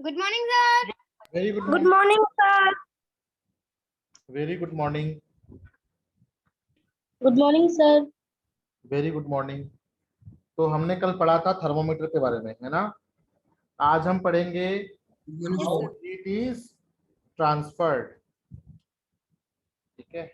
Good morning, sir. Very good Good morning. morning, sir. Very good morning. Good morning, sir. Very good morning. तो हमने कल पढ़ा था thermometer के बारे में, है ना। आज हम पढ़ेंगे हाउ हीट इज ट्रांसफर्ड। ठीक है।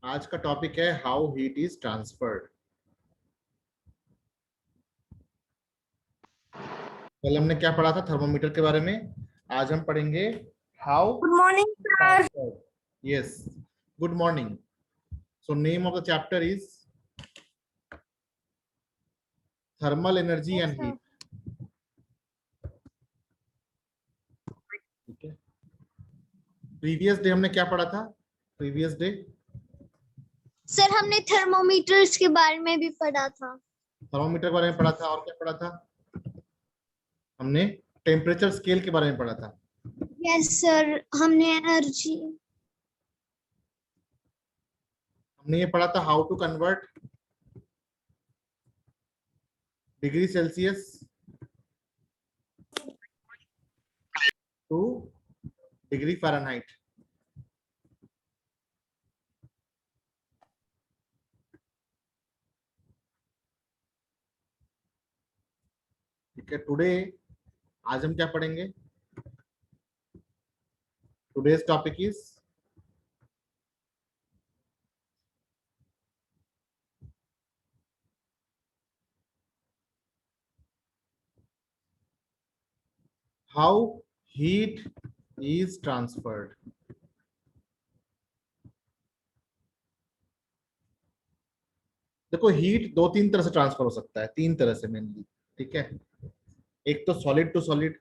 आज का टॉपिक है हाउ हीट इज ट्रांसफर्ड। कल हमने क्या पढ़ा था थर्मोमीटर के बारे में, आज हम पढ़ेंगे how Good morning, sir. Transferred. Yes, good morning. So name of the chapter is thermal energy and heat. ठीक है। प्रीवियस डे हमने क्या पढ़ा था? प्रीवियस डे सर हमने थर्मोमीटर्स के बारे में भी पढ़ा था। थर्मोमीटर के बारे में पढ़ा था, और क्या पढ़ा था? हमने टेम्परेचर स्केल के बारे में पढ़ा था। यस सर, हमने एनर्जी, हमने ये पढ़ा था how to convert degree Celsius to degree Fahrenheit. ठीक है। टुडे आज हम क्या पढ़ेंगे? Today's topic is how heat is transferred. देखो, हीट दो तीन तरह से ट्रांसफर हो सकता है, तीन तरह से मेनली। ठीक है। एक तो सॉलिड टू सॉलिड,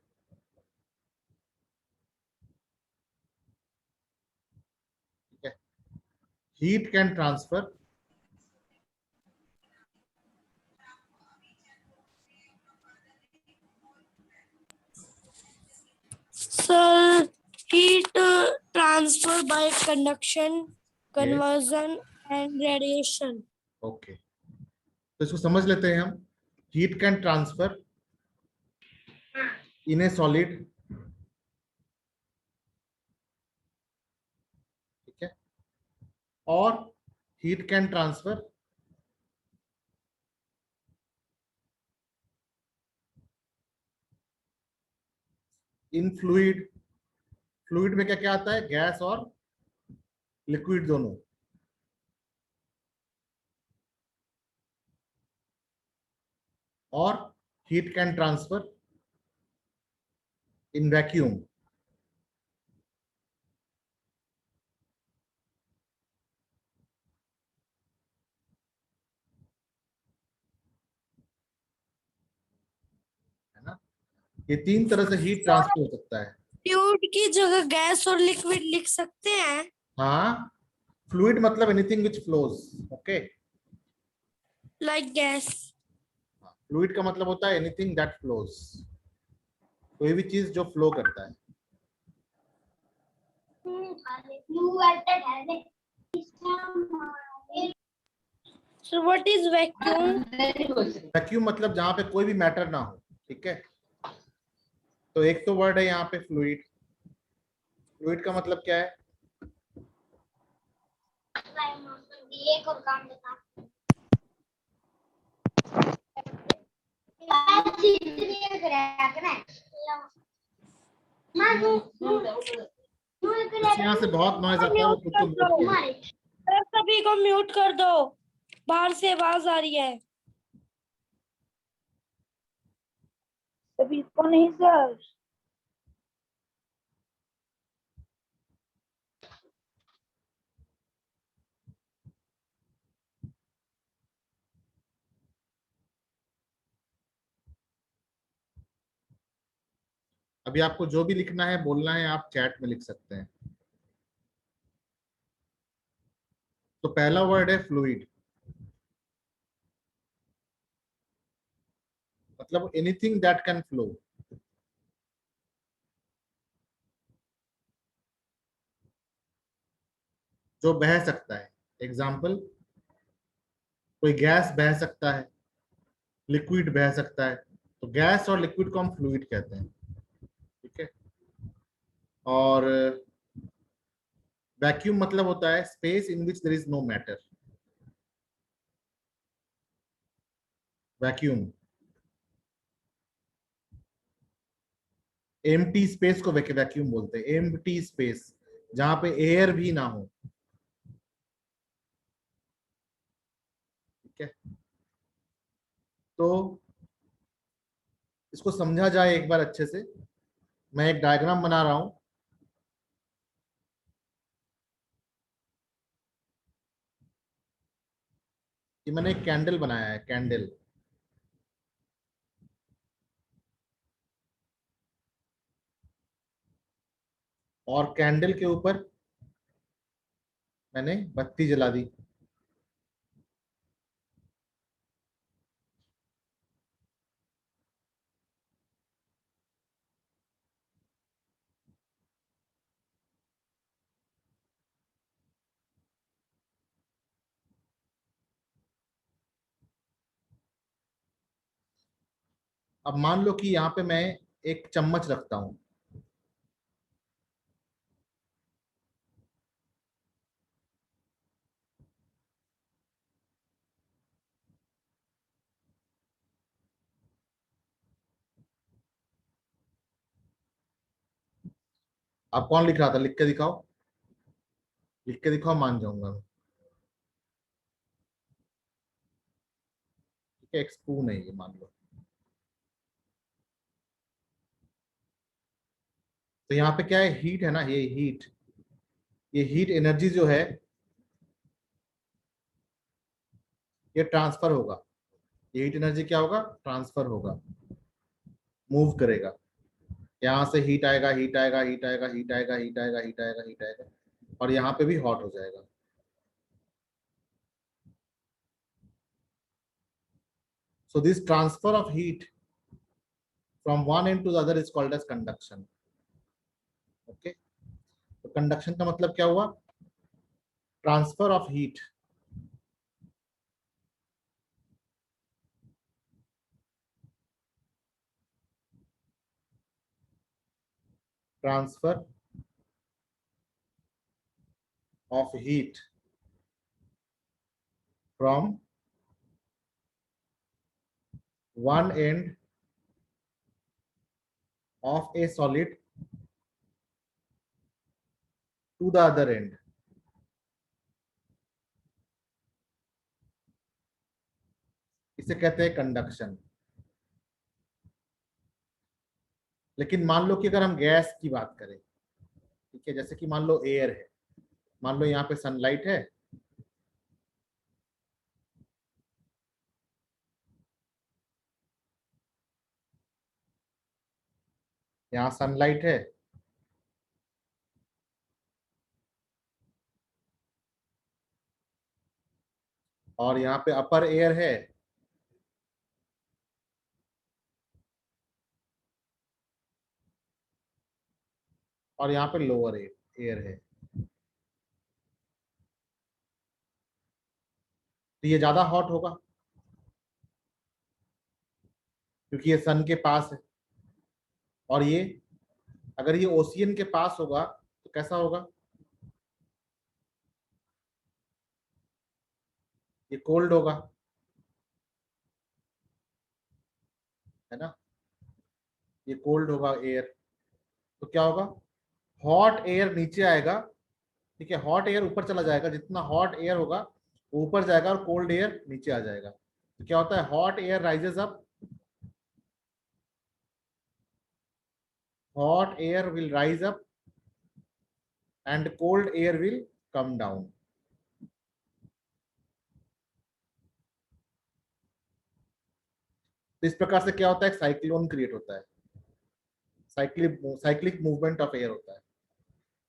ठीक है। Heat can transfer Sir, heat transfer by conduction, conversion, and radiation. Okay. तो इसको समझ लेते हैं हम। Heat can transfer in a solid, ठीक है, और heat can transfer in fluid. Fluid में क्या क्या आता है? गैस और लिक्विड दोनों। और heat can transfer in vacuum. है ना। ये तीन तरह से हीट ट्रांसफर हो सकता है। फ्लूइड की जगह गैस और लिक्विड लिख सकते हैं। हाँ, फ्लूइड मतलब anything which flows. Okay. Like gas. Fluid का मतलब होता है एनीथिंग दैट फ्लोज, कोई भी चीज जो फ्लो करता है। So what is vacuum? Vacuum मतलब जहां पे कोई भी मैटर ना हो। ठीक है। तो एक तो वर्ड है यहाँ पे फ्लूइड। फ्लूइड का मतलब क्या है? एक और काम बता। यहाँ से बहुत नॉइज आता है, वो खुद तो म्यूट किया। सर, सभी को म्यूट कर दो, बाहर से आवाज आ रही है। सभी को नहीं सर। अभी आपको जो भी लिखना है, बोलना है, आप चैट में लिख सकते हैं। तो पहला वर्ड है फ्लूइड। मतलब एनीथिंग दैट कैन फ्लो, जो बह सकता है। एग्जाम्पल, कोई गैस बह सकता है, लिक्विड बह सकता है, तो गैस और लिक्विड को हम फ्लूइड कहते हैं। ठीक है। और वैक्यूम मतलब होता है space in which there is no matter. Vacuum, empty space को वैक्यूम बोलते हैं। एम्प्टी स्पेस जहां पे एयर भी ना हो। ठीक है। तो इसको समझा जाए एक बार अच्छे से, मैं एक डायग्राम बना रहा हूं। कि मैंने एक कैंडल बनाया है, कैंडल। और कैंडल के ऊपर मैंने बत्ती जला दी। अब मान लो कि यहाँ पे मैं एक चम्मच रखता हूं। आप कौन लिख रहा था? लिख के दिखाओ, लिख के दिखाओ, मान जाऊंगा मैं। ठीक है, एक स्पून है ये, मान लो। तो यहाँ पे क्या है? हीट है ना, ये हीट। ये हीट एनर्जी जो है ये ट्रांसफर होगा। ये हीट एनर्जी क्या होगा? ट्रांसफर होगा, मूव करेगा। यहाँ से हीट आएगा, हीट आएगा, हीट आएगा, हीट आएगा, हीट आएगा, हीट आएगा, हीट आएगा, और यहाँ पे भी हॉट हो जाएगा। So this transfer of heat from one end to the other is called as conduction. Okay, तो कंडक्शन का मतलब क्या हुआ? Transfer of heat. Transfer of heat from one end of a solid to the other end. इसे कहते हैं conduction. लेकिन मान लो कि अगर हम गैस की बात करें, ठीक है, जैसे कि मान लो एयर है, मान लो यहाँ पे सनलाइट है, यहाँ सनलाइट है, और यहाँ पे अपर एयर है, और यहाँ पे लोअर एयर है। तो ये ज्यादा हॉट होगा क्योंकि ये सन के पास है। और ये, अगर ये ओशियन के पास होगा तो कैसा होगा? ये कोल्ड होगा, है ना? ये कोल्ड होगा एयर। तो क्या होगा? हॉट एयर नीचे आएगा। ठीक है, हॉट एयर ऊपर चला जाएगा, जितना हॉट एयर होगा वो ऊपर जाएगा, और कोल्ड एयर नीचे आ जाएगा। तो क्या होता है? Hot air rises up, hot air will rise up and cold air will come down. तो इस प्रकार से क्या होता है? साइक्लोन क्रिएट होता है, साइक्लिक मूवमेंट ऑफ एयर होता है।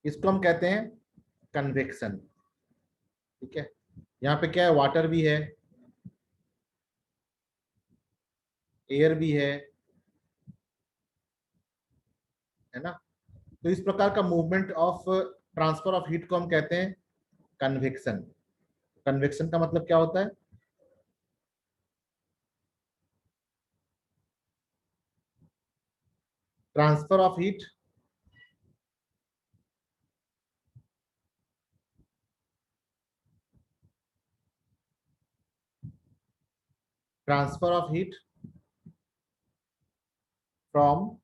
इसको हम कहते हैं कन्वेक्शन। ठीक है, यहाँ पे क्या है? वाटर भी है, एयर भी है ना। तो इस प्रकार का movement of transfer of heat को हम कहते हैं कन्वेक्शन। कन्वेक्शन का मतलब क्या होता है? Transfer of heat transfer of heat from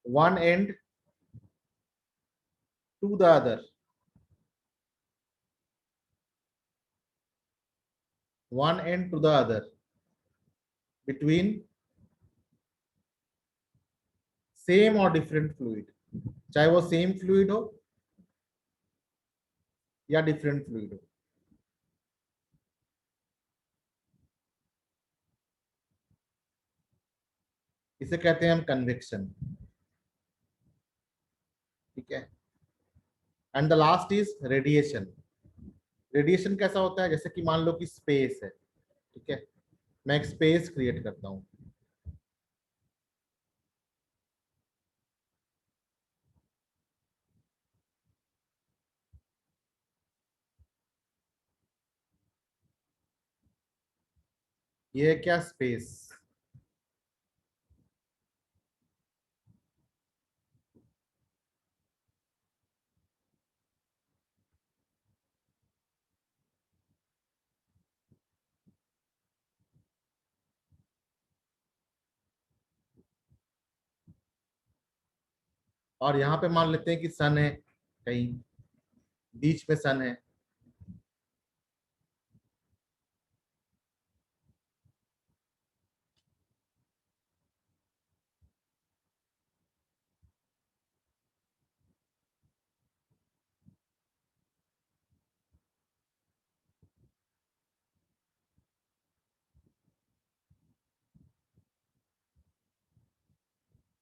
one end to the other, one end to the other, between same और डिफरेंट फ्लूइड, चाहे वो सेम फ्लूइड हो या डिफरेंट फ्लूइड हो। इसे कहते हैं हम कन्वेक्शन। ठीक है। And the last is radiation. Radiation कैसा होता है? जैसे कि मान लो कि स्पेस है, ठीक है, मैं एक स्पेस क्रिएट करता हूं, ये है क्या? स्पेस। और यहाँ पे मान लेते हैं कि सन है, कहीं बीच में सन है,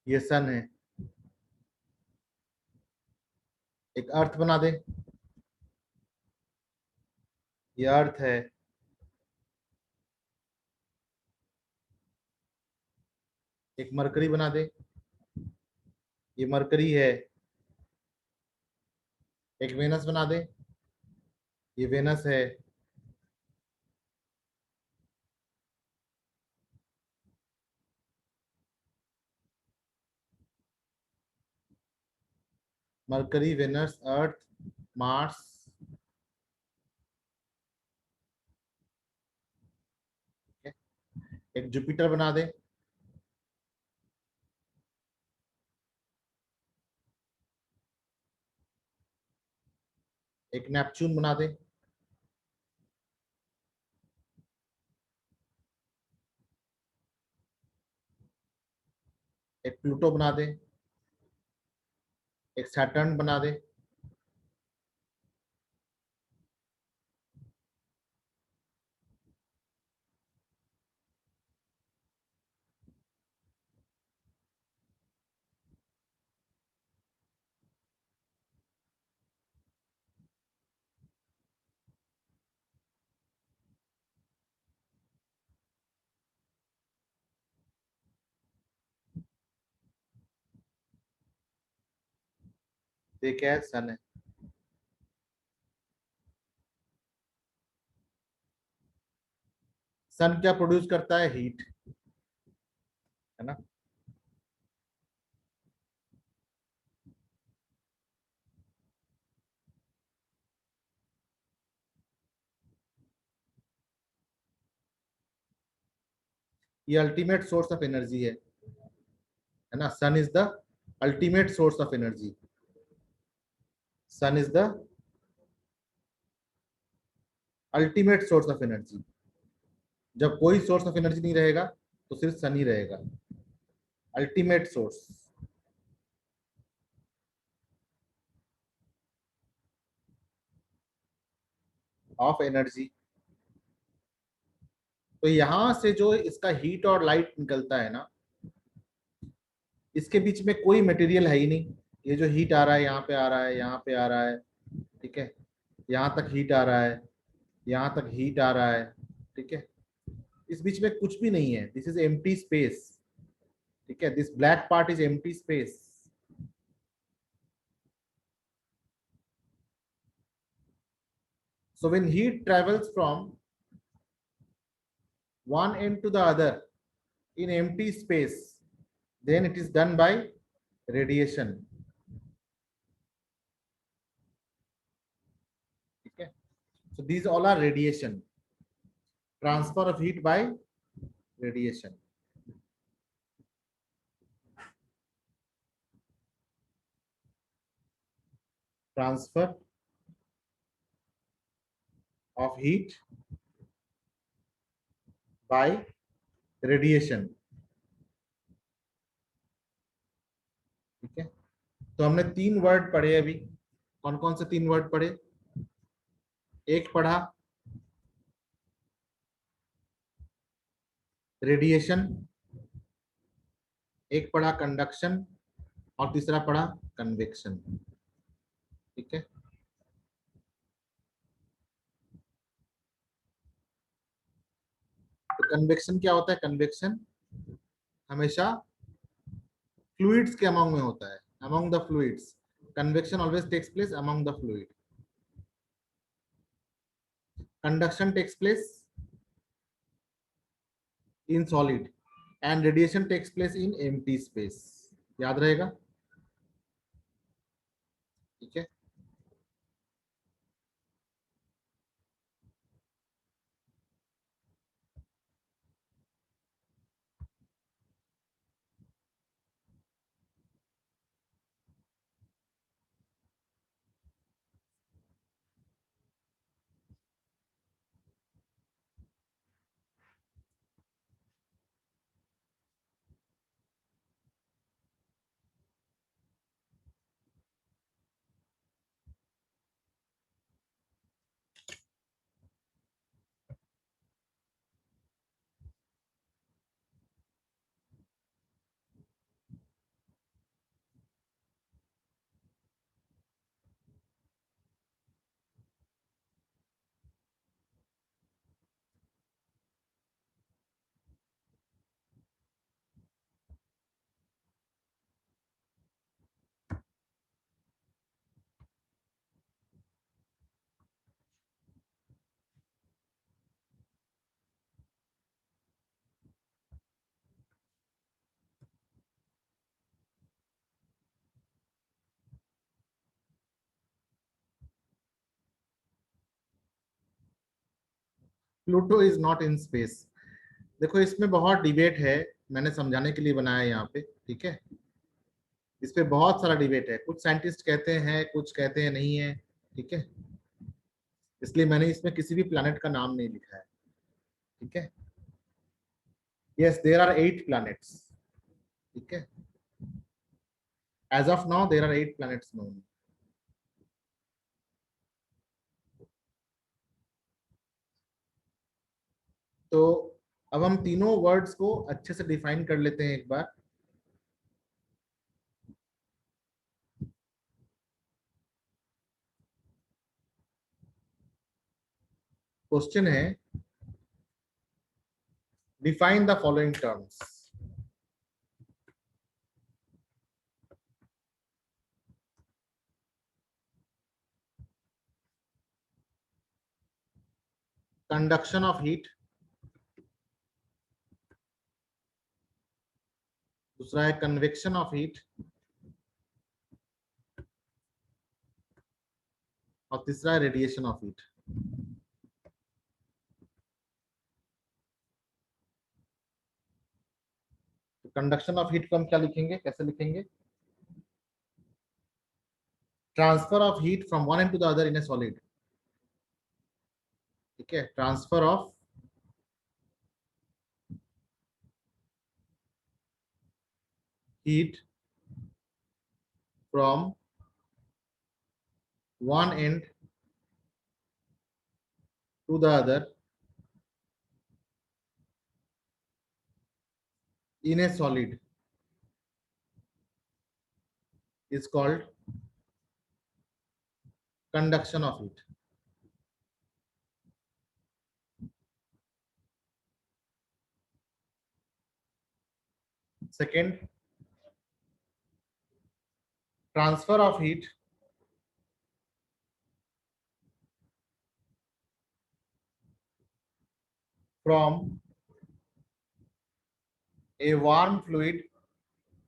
ये सन है। एक अर्थ बना दे, ये अर्थ है। एक मरकरी बना दे, ये मरकरी है। एक वेनस बना दे, ये वेनस है। मरकरी, वेनस, अर्थ, मार्स, एक जुपिटर बना दे, एक नेपच्यून बना दे, एक प्लूटो बना दे, एक सैटर्न बना दे। ये क्या है? सन है। सन क्या प्रोड्यूस करता है? हीट, है ना। ये अल्टीमेट सोर्स ऑफ एनर्जी है ना। Sun is the ultimate source of energy. Sun is the ultimate source of energy. जब कोई सोर्स ऑफ एनर्जी नहीं रहेगा तो सिर्फ सन ही रहेगा, अल्टीमेट सोर्स ऑफ एनर्जी। तो यहां से जो इसका हीट और लाइट निकलता है ना, इसके बीच में कोई मटेरियल है ही नहीं। ये जो हीट आ रहा है यहाँ पे आ रहा है, यहाँ पे आ रहा है, ठीक है, यहाँ तक हीट आ रहा है, यहां तक हीट आ रहा है, ठीक है। इस बीच में कुछ भी नहीं है, दिस इज एम्प्टी स्पेस, ठीक है। This black part is empty space. So when heat travels from one end to the other in empty space, then it is done by radiation, ठीक है। So these all are radiation, transfer of heat by radiation. Transfer of heat by radiation, ठीक है। तो हमने 3 word पढ़े अभी। कौन कौन से 3 वर्ड पढ़े? एक पढ़ा रेडिएशन, एक पढ़ा कंडक्शन, और तीसरा पढ़ा कन्वेक्शन, ठीक है। तो कन्वेक्शन क्या होता है? कन्वेक्शन हमेशा फ्लूइड्स के अमंग में होता है, among the fluids. Convection always takes place among the fluid. Conduction takes place in solid and radiation takes place in empty space. याद रहेगा, ठीक है। Pluto is not in space. देखो इसमें बहुत डिबेट है, मैंने समझाने के लिए बनाया यहाँ पे, ठीक है। इस पे बहुत सारा डिबेट है, कुछ साइंटिस्ट कहते हैं, कुछ कहते हैं नहीं है, ठीक है। इसलिए मैंने इसमें किसी भी प्लैनेट का नाम नहीं लिखा है, ठीक है। यस, देयर आर 8 प्लैनेट्स, ठीक है। As of now there are 8 planets known. तो अब हम तीनों वर्ड्स को अच्छे से डिफाइन कर लेते हैं एक बार। क्वेश्चन है, define the following terms. Conduction of heat, दूसरा है कन्वेक्शन ऑफ हीट, और तीसरा है रेडिएशन ऑफ हीट। तो कंडक्शन ऑफ हीट को हम क्या लिखेंगे, कैसे लिखेंगे? Transfer of heat from one end to the other in a solid, ठीक है। Transfer of heat from one end to the other in a solid is called conduction of heat, Second, transfer of heat from a warm fluid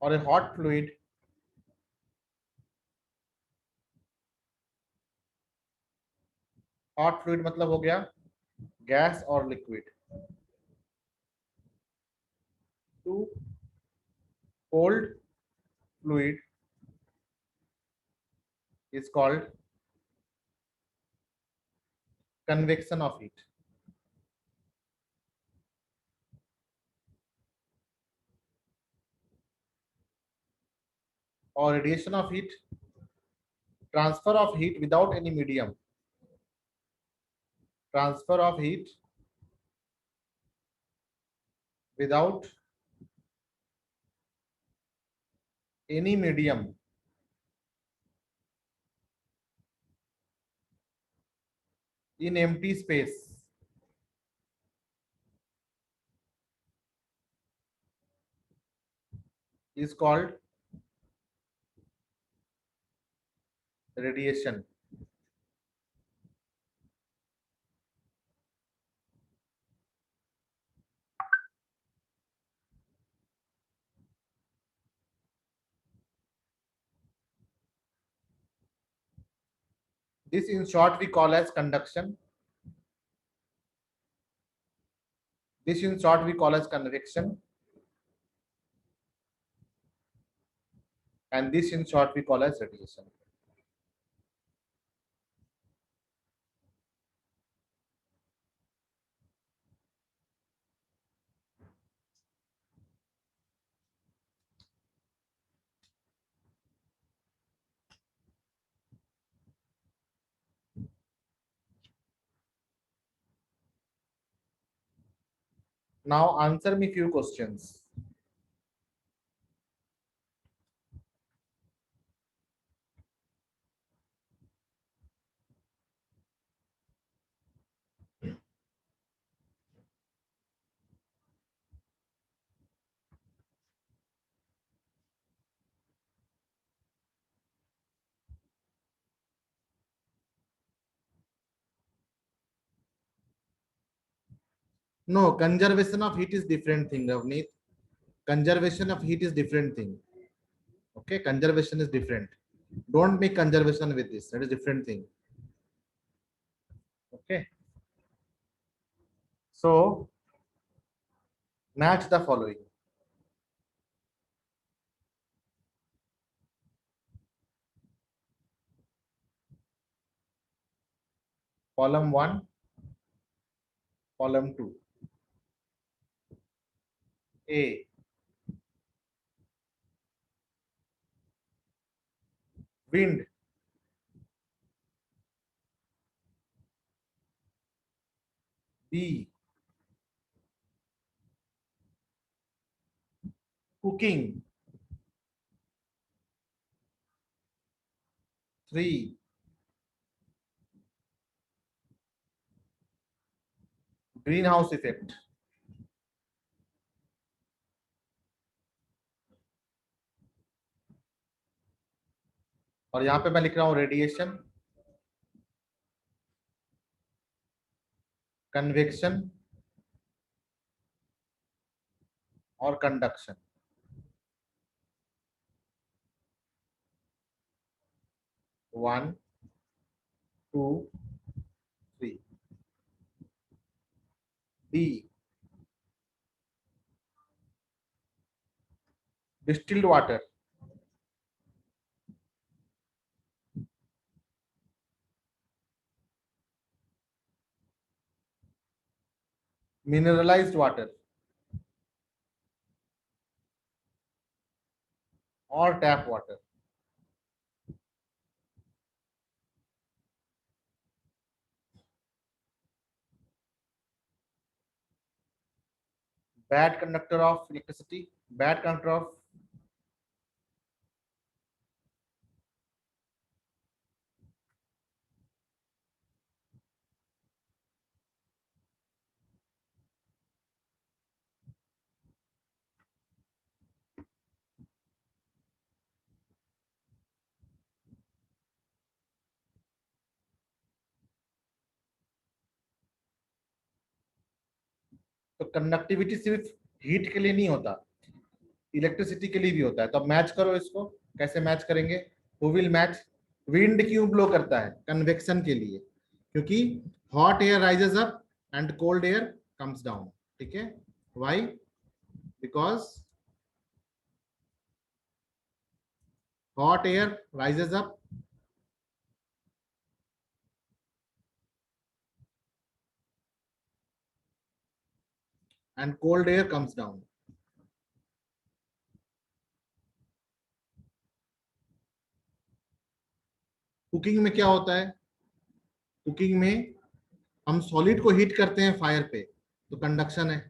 or a hot fluid hot fluid मतलब हो गया gas और liquid to cold fluid is called convection of heat. Or radiation of heat, transfer of heat without any medium. Transfer of heat without any medium in empty space is called radiation. This in short we call as conduction. This in short we call as convection. And this in short we call as radiation. Now answer me few questions. No, conservation of heat is different thing, Ravneet. Conservation of heat is different thing. Okay, conservation is different. Don't make conservation with this. That is different thing. Okay. So match the following. Column 1, column 2. A. Wind. B. Cooking. 3. Greenhouse effect. और यहां पे मैं लिख रहा हूं radiation, convection और conduction. 1, 2, 3. D. Distilled water. Mineralized water or tap water. Bad conductor of electricity, bad conductor of तो conductivity सिर्फ हीट के लिए नहीं होता, इलेक्ट्रिसिटी के लिए भी होता है। तो अब मैच करो इसको, कैसे मैच करेंगे? Who will match? विंड क्यों ब्लो करता है? कन्वेक्शन के लिए, क्योंकि hot air rises up and cold air comes down. ठीक है, why? Because hot air rises up and cold air comes down. Cooking में क्या होता है? कुकिंग में हम सॉलिड को हीट करते हैं फायर पे, तो कंडक्शन है।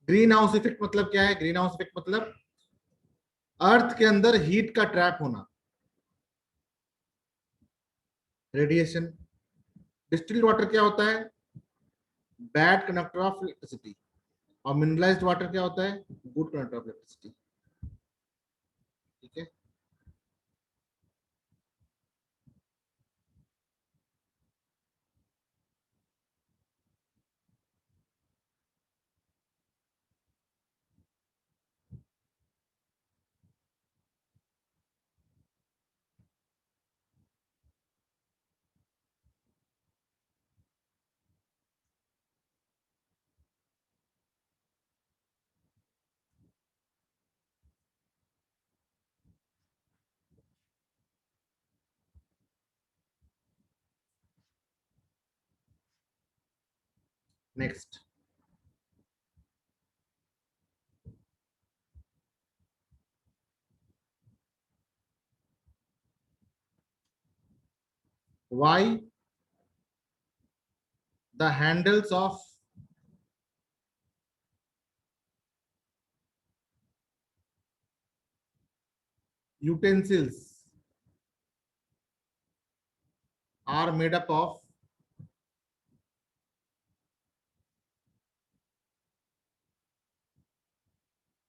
ग्रीन हाउस इफेक्ट मतलब क्या है? ग्रीन हाउस इफेक्ट मतलब अर्थ के अंदर हीट का ट्रैप होना, रेडिएशन। डिस्टिल्ड वाटर क्या होता है? Bad conductor of electricity. और मिनरलाइज्ड वाटर क्या होता है? Good conductor of electricity. ठीक है, next. Why the handles of utensils are made up of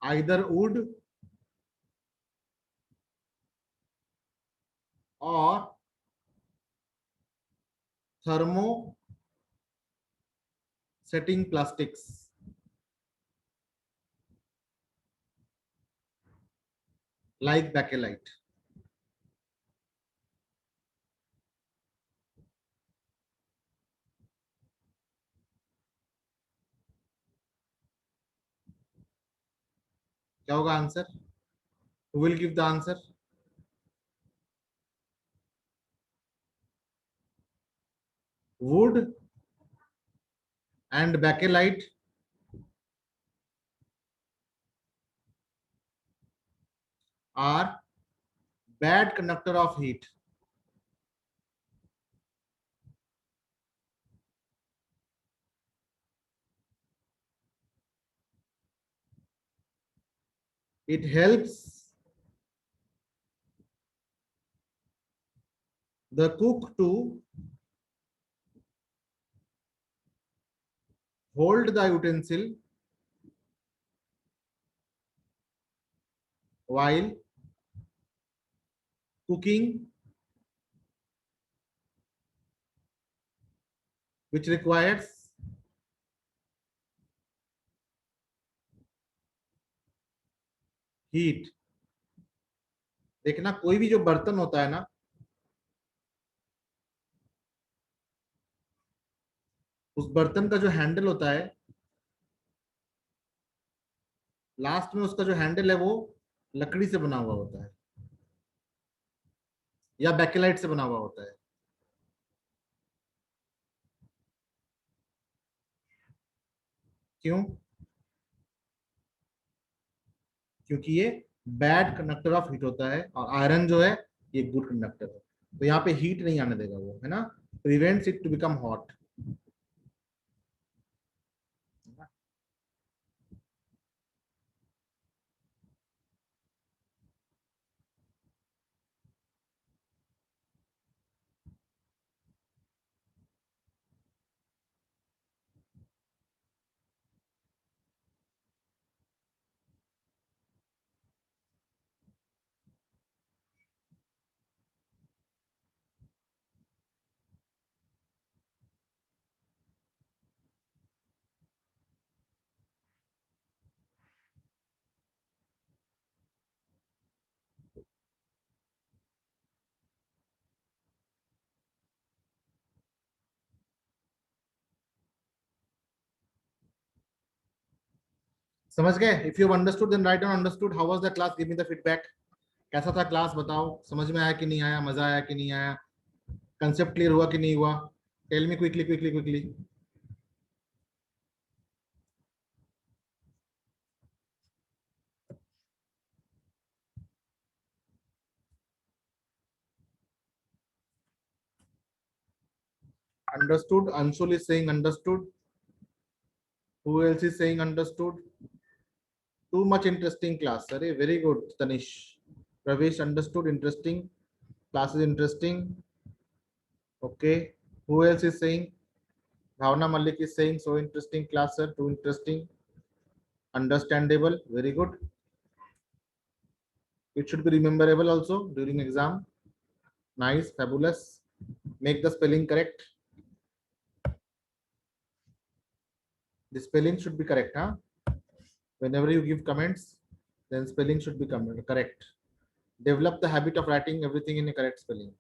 either wood or thermo setting plastics like bakelite? क्या होगा answer? Who will give the answer? Wood and bakelite are bad conductor of heat. It helps the cook to hold the utensil while cooking, which requires heat. देखना, कोई भी जो बर्तन होता है ना, उस बर्तन का जो हैंडल होता है, लास्ट में उसका जो हैंडल है वो लकड़ी से बना हुआ होता है या बैकेलाइट से बना हुआ होता है। क्यों? क्योंकि ये बैड कंडक्टर ऑफ हीट होता है और आयरन जो है ये गुड कंडक्टर है, तो यहाँ पे हीट नहीं आने देगा वो, है ना, prevents it to become hot. समझ गए? If you understood then write down understood. How was the class? Give me the feedback. कैसा था क्लास बताओ. समझ में आया कि नहीं आया? मजा आया कि नहीं आया? कंसेप्ट क्लियर हुआ कि नहीं हुआ? Tell me quickly quickly quickly. Understood. Anshul is saying understood. Who else is saying understood? Too much interesting class. Sorry, very good, Tanish. Pravesh understood. Interesting. Class is interesting. Okay. Who else is saying? Bhavna Malik is saying so interesting class, sir. Too interesting. Understandable. Very good. It should be rememberable also during exam. Nice. Fabulous. Make the spelling correct. The spelling should be correct, huh? Whenever you give comments, then spelling should be correct. Develop the habit of writing everything in a correct spelling.